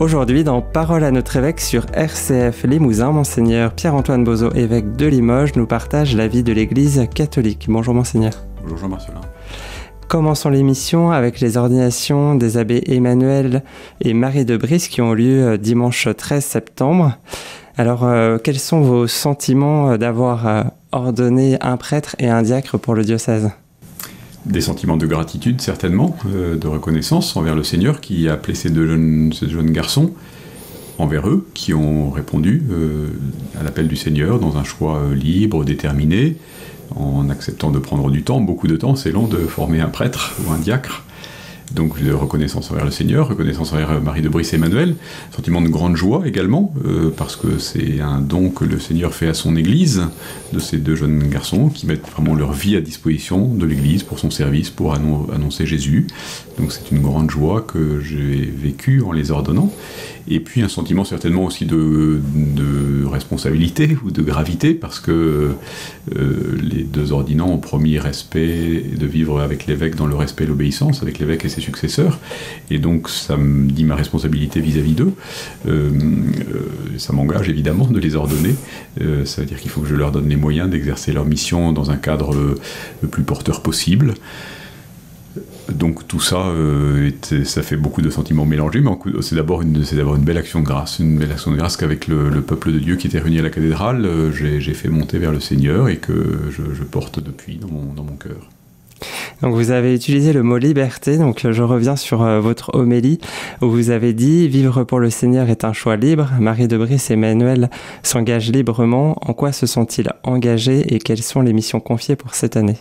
Aujourd'hui, dans Parole à notre évêque sur RCF Limousin, Monseigneur Pierre-Antoine Bozo, évêque de Limoges, nous partage la vie de l'Église catholique. Bonjour Monseigneur. Bonjour Jean-Marcelin. Commençons l'émission avec les ordinations des abbés Emmanuel et Marie de Brice qui ont lieu dimanche 13 septembre. Alors, quels sont vos sentiments d'avoir ordonné un prêtre et un diacre pour le diocèse ? Des sentiments de gratitude, certainement, de reconnaissance envers le Seigneur qui a appelé ces deux jeunes garçons, envers eux, qui ont répondu à l'appel du Seigneur dans un choix libre, déterminé, en acceptant de prendre du temps, beaucoup de temps, c'est long de former un prêtre ou un diacre. Donc de reconnaissance envers le Seigneur, reconnaissance envers Marie de Brice et Emmanuel, sentiment de grande joie également, parce que c'est un don que le Seigneur fait à son Église, de ces deux jeunes garçons qui mettent vraiment leur vie à disposition de l'Église pour son service, pour annoncer Jésus. Donc c'est une grande joie que j'ai vécue en les ordonnant. Et puis un sentiment certainement aussi de responsabilité ou de gravité, parce que les deux ordinants ont promis respect, de vivre avec l'évêque dans le respect et l'obéissance, avec l'évêque et ses successeurs, et donc ça me dit ma responsabilité vis-à-vis d'eux. Ça m'engage évidemment de les ordonner, ça veut dire qu'il faut que je leur donne les moyens d'exercer leur mission dans un cadre le plus porteur possible. Donc tout ça, ça fait beaucoup de sentiments mélangés, mais c'est d'abord une belle action de grâce, qu'avec le peuple de Dieu qui était réuni à la cathédrale, j'ai fait monter vers le Seigneur et que je porte depuis dans mon cœur. Donc vous avez utilisé le mot liberté, donc je reviens sur votre homélie où vous avez dit « Vivre pour le Seigneur est un choix libre ». Marie de Brice et Emmanuel s'engagent librement. En quoi se sont-ils engagés et quelles sont les missions confiées pour cette année ?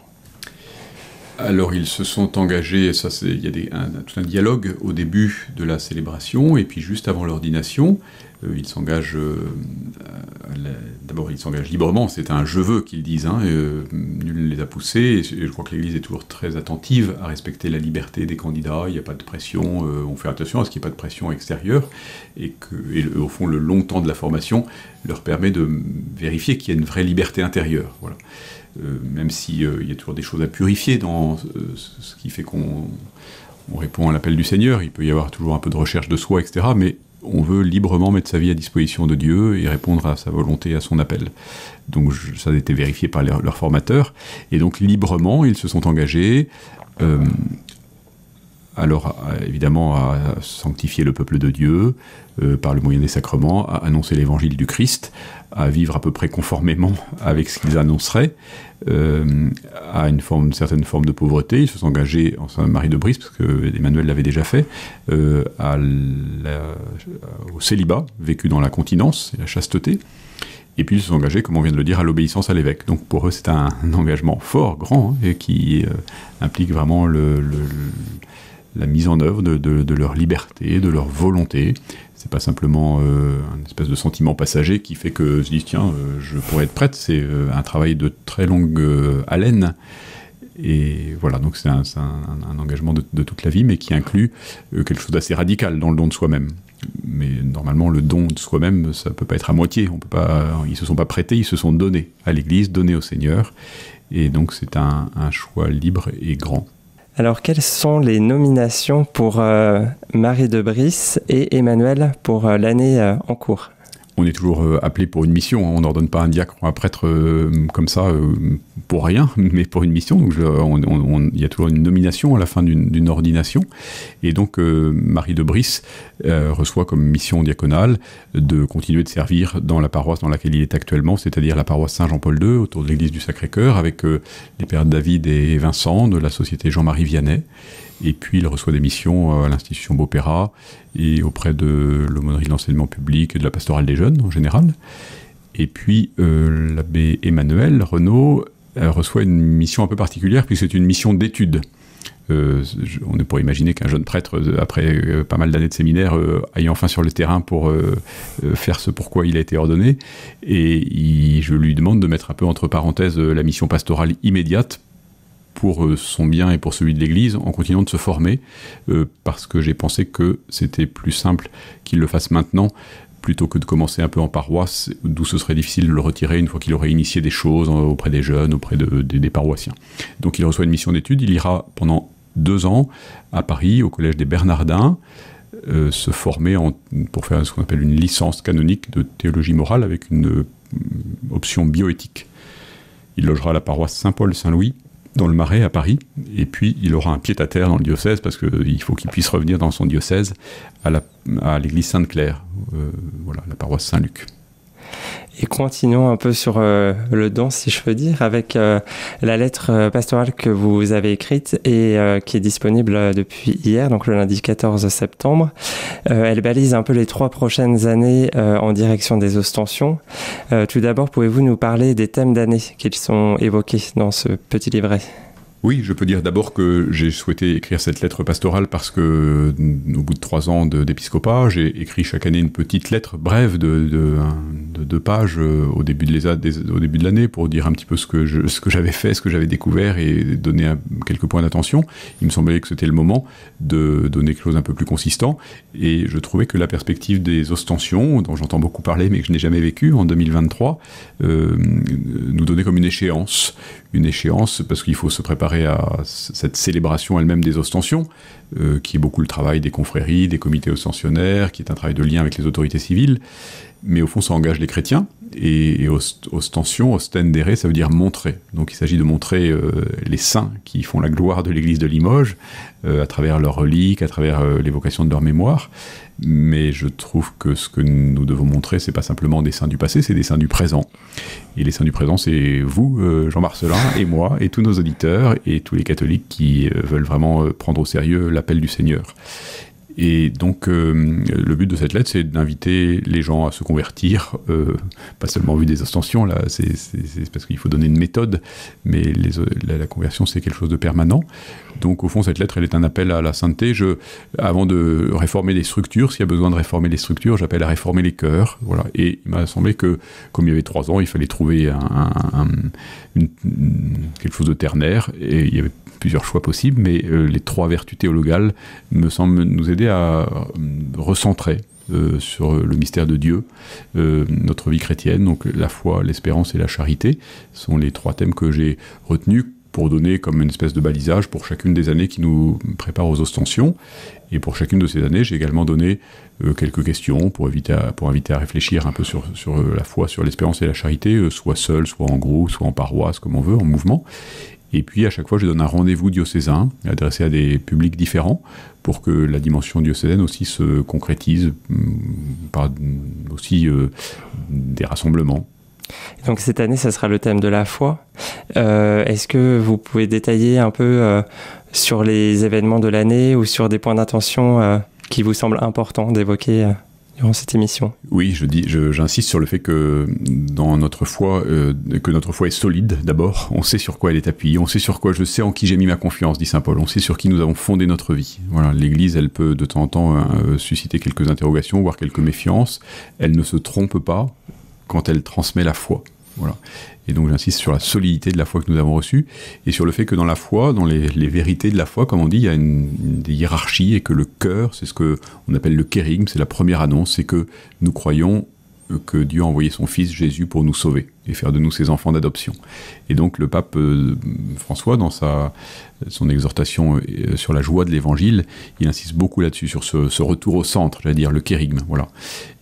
Alors ils se sont engagés, il y a tout un dialogue au début de la célébration et puis juste avant l'ordination, ils s'engagent d'abord ils s'engagent librement, c'est un « je veux » qu'ils disent, nul ne les a poussés, et je crois que l'Église est toujours très attentive à respecter la liberté des candidats, il n'y a pas de pression, on fait attention à ce qu'il n'y ait pas de pression extérieure, et au fond le long temps de la formation leur permet de vérifier qu'il y a une vraie liberté intérieure, voilà. Même s'il y a toujours des choses à purifier dans ce qui fait qu'on répond à l'appel du Seigneur, il peut y avoir toujours un peu de recherche de soi, etc., mais on veut librement mettre sa vie à disposition de Dieu et répondre à sa volonté, à son appel. Donc ça a été vérifié par leurs formateurs, et donc librement ils se sont engagés, alors évidemment à sanctifier le peuple de Dieu par le moyen des sacrements, à annoncer l'évangile du Christ, à vivre à peu près conformément avec ce qu'ils annonceraient, à une certaine forme de pauvreté. Ils se sont engagés, en Marie de Brice, parce que Emmanuel l'avait déjà fait, au célibat, vécu dans la continence et la chasteté. Et puis ils se sont engagés, comme on vient de le dire, à l'obéissance à l'évêque. Donc pour eux c'est un engagement fort, grand, et qui implique vraiment la mise en œuvre de leur liberté, de leur volonté. C'est pas simplement une espèce de sentiment passager qui fait que je dis tiens, je pourrais être prêtre. C'est un travail de très longue haleine. Et voilà, donc c'est un engagement de toute la vie, mais qui inclut quelque chose d'assez radical dans le don de soi-même. Mais normalement, le don de soi-même, ça peut pas être à moitié. Ils se sont pas prêtés, ils se sont donnés à l'Église, donnés au Seigneur. Et donc c'est un choix libre et grand. Alors, quelles sont les nominations pour Marie de Brice et Emmanuel pour l'année en cours ? On est toujours appelé pour une mission, on n'ordonne pas un diacre ou un prêtre comme ça pour rien, mais pour une mission. Donc il y a toujours une nomination à la fin d'une ordination. Et donc Marie de Brice reçoit comme mission diaconale de continuer de servir dans la paroisse dans laquelle il est actuellement, c'est-à-dire la paroisse Saint-Jean-Paul II, autour de l'église du Sacré-Cœur, avec les pères David et Vincent de la société Jean-Marie Vianney. Et puis il reçoit des missions à l'institution Beaupérat et auprès de l'aumônerie de l'enseignement public et de la pastorale des jeunes en général. Et puis l'abbé Emmanuel Renaud reçoit une mission un peu particulière puisque c'est une mission d'étude. On ne pourrait imaginer qu'un jeune prêtre, après pas mal d'années de séminaire, aille enfin sur le terrain pour faire ce pourquoi il a été ordonné. Et je lui demande de mettre un peu entre parenthèses la mission pastorale immédiate pour son bien et pour celui de l'Église, en continuant de se former, parce que j'ai pensé que c'était plus simple qu'il le fasse maintenant, plutôt que de commencer un peu en paroisse, d'où ce serait difficile de le retirer une fois qu'il aurait initié des choses auprès des jeunes, auprès des paroissiens. Donc il reçoit une mission d'études, il ira pendant 2 ans à Paris, au collège des Bernardins, se former pour faire ce qu'on appelle une licence canonique de théologie morale avec une option bioéthique. Il logera à la paroisse Saint-Paul-Saint-Louis, dans le Marais, à Paris, et puis il aura un pied-à-terre dans le diocèse, parce qu'il faut qu'il puisse revenir dans son diocèse à l'église Sainte-Claire, la paroisse Saint-Luc. Et continuons un peu sur le don, si je peux dire, avec la lettre pastorale que vous avez écrite et qui est disponible depuis hier, donc le lundi 14 septembre. Elle balise un peu les 3 prochaines années en direction des ostensions. Tout d'abord, pouvez-vous nous parler des thèmes d'année qui sont évoqués dans ce petit livret ? Oui, je peux dire d'abord que j'ai souhaité écrire cette lettre pastorale parce que, au bout de 3 ans d'épiscopat, j'ai écrit chaque année une petite lettre brève de 2 pages au début de l'année pour dire un petit peu ce que j'avais fait, ce que j'avais découvert et donner quelques points d'attention. Il me semblait que c'était le moment de donner quelque chose d'un peu plus consistant, et je trouvais que la perspective des ostensions, dont j'entends beaucoup parler mais que je n'ai jamais vécu, en 2023, nous donnait comme une échéance parce qu'il faut se préparer à cette célébration elle-même des ostensions, qui est beaucoup le travail des confréries, des comités ostensionnaires, qui est un travail de lien avec les autorités civiles, mais au fond ça engage les chrétiens, et ostension, ostendere, ça veut dire montrer. Donc il s'agit de montrer les saints qui font la gloire de l'église de Limoges, à travers leurs reliques, à travers l'évocation de leur mémoire. Mais je trouve que ce que nous devons montrer, c'est pas simplement des saints du passé, c'est des saints du présent. Et les saints du présent, c'est vous, Jean Marcelin, et moi, et tous nos auditeurs, et tous les catholiques qui veulent vraiment prendre au sérieux l'appel du Seigneur. Et donc, le but de cette lettre, c'est d'inviter les gens à se convertir, pas seulement en vue des ostensions, là, c'est parce qu'il faut donner une méthode, mais la conversion, c'est quelque chose de permanent. Donc, au fond, cette lettre, elle est un appel à la sainteté. Avant de réformer les structures, s'il y a besoin de réformer les structures, j'appelle à réformer les cœurs. Voilà. Et il m'a semblé que, comme il y avait 3 ans, il fallait trouver quelque chose de ternaire, et il y avait plusieurs choix possibles, mais les 3 vertus théologales me semblent nous aider à recentrer sur le mystère de Dieu, notre vie chrétienne. Donc la foi, l'espérance et la charité sont les 3 thèmes que j'ai retenus pour donner comme une espèce de balisage pour chacune des années qui nous préparent aux ostensions. Et pour chacune de ces années, j'ai également donné quelques questions pour inviter à réfléchir un peu sur la foi, sur l'espérance et la charité, soit seul, soit en groupe, soit en paroisse, comme on veut, en mouvement. Et puis, à chaque fois, je donne un rendez-vous diocésain adressé à des publics différents pour que la dimension diocésaine aussi se concrétise par aussi des rassemblements. Donc, cette année, ça sera le thème de la foi. Est-ce que vous pouvez détailler un peu sur les événements de l'année ou sur des points d'attention qui vous semblent importants d'évoquer durant cette émission? Oui, j'insiste sur le fait que dans notre foi, que notre foi est solide d'abord. On sait sur quoi elle est appuyée, on sait sur quoi je sais en qui j'ai mis ma confiance, dit saint Paul. On sait sur qui nous avons fondé notre vie. Voilà, l'Église, elle peut de temps en temps susciter quelques interrogations, voire quelques méfiances. Elle ne se trompe pas quand elle transmet la foi. Voilà. Et donc j'insiste sur la solidité de la foi que nous avons reçue, et sur le fait que dans la foi, dans les vérités de la foi, comme on dit, il y a des hiérarchies, et que le cœur, c'est ce qu'on appelle le kérigme, c'est la première annonce, c'est que nous croyons que Dieu a envoyé son Fils Jésus pour nous sauver et faire de nous ses enfants d'adoption. Et donc le pape François, dans son exhortation sur la joie de l'Évangile, il insiste beaucoup là-dessus, sur ce retour au centre, j'allais dire le kérigme. Voilà.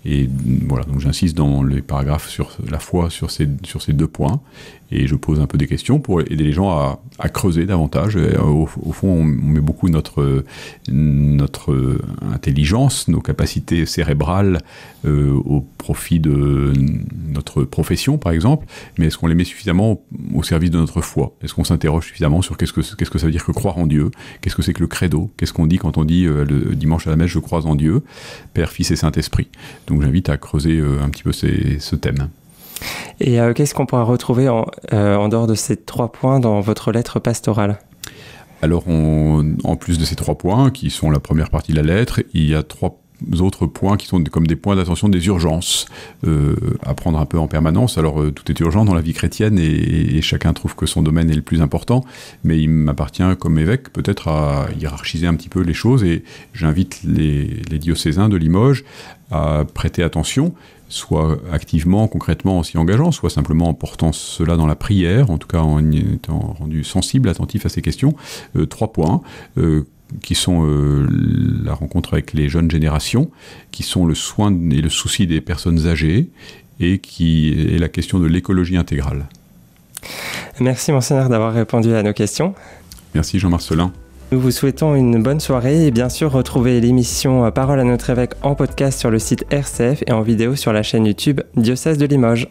Et voilà, donc j'insiste dans les paragraphes sur la foi, sur ces 2 points, et je pose un peu des questions pour aider les gens à creuser davantage. Et au fond, on met beaucoup notre intelligence, nos capacités cérébrales au profit de notre profession, par exemple, mais est-ce qu'on les met suffisamment au service de notre foi? Est-ce qu'on s'interroge suffisamment sur qu'est-ce que ça veut dire que croire en Dieu? Qu'est-ce que c'est que le credo? Qu'est-ce qu'on dit quand on dit le dimanche à la messe, je crois en Dieu, Père, Fils et Saint-Esprit? Donc j'invite à creuser un petit peu ce thème. Et qu'est-ce qu'on pourra retrouver en dehors de ces 3 points dans votre lettre pastorale? Alors, en plus de ces 3 points, qui sont la première partie de la lettre, il y a 3 autres points qui sont comme des points d'attention, des urgences à prendre un peu en permanence. Alors tout est urgent dans la vie chrétienne, et chacun trouve que son domaine est le plus important, mais il m'appartient comme évêque peut-être à hiérarchiser un petit peu les choses, et j'invite les diocésains de Limoges à prêter attention, soit activement, concrètement en s'y engageant, soit simplement en portant cela dans la prière, en tout cas en étant rendu sensible, attentif à ces questions. 3 points. qui sont la rencontre avec les jeunes générations, qui sont le soin et le souci des personnes âgées, et qui est la question de l'écologie intégrale. Merci Monseigneur d'avoir répondu à nos questions. Merci Jean Marcelin. Nous vous souhaitons une bonne soirée et bien sûr retrouvez l'émission Parole à notre évêque en podcast sur le site RCF et en vidéo sur la chaîne YouTube Diocèse de Limoges.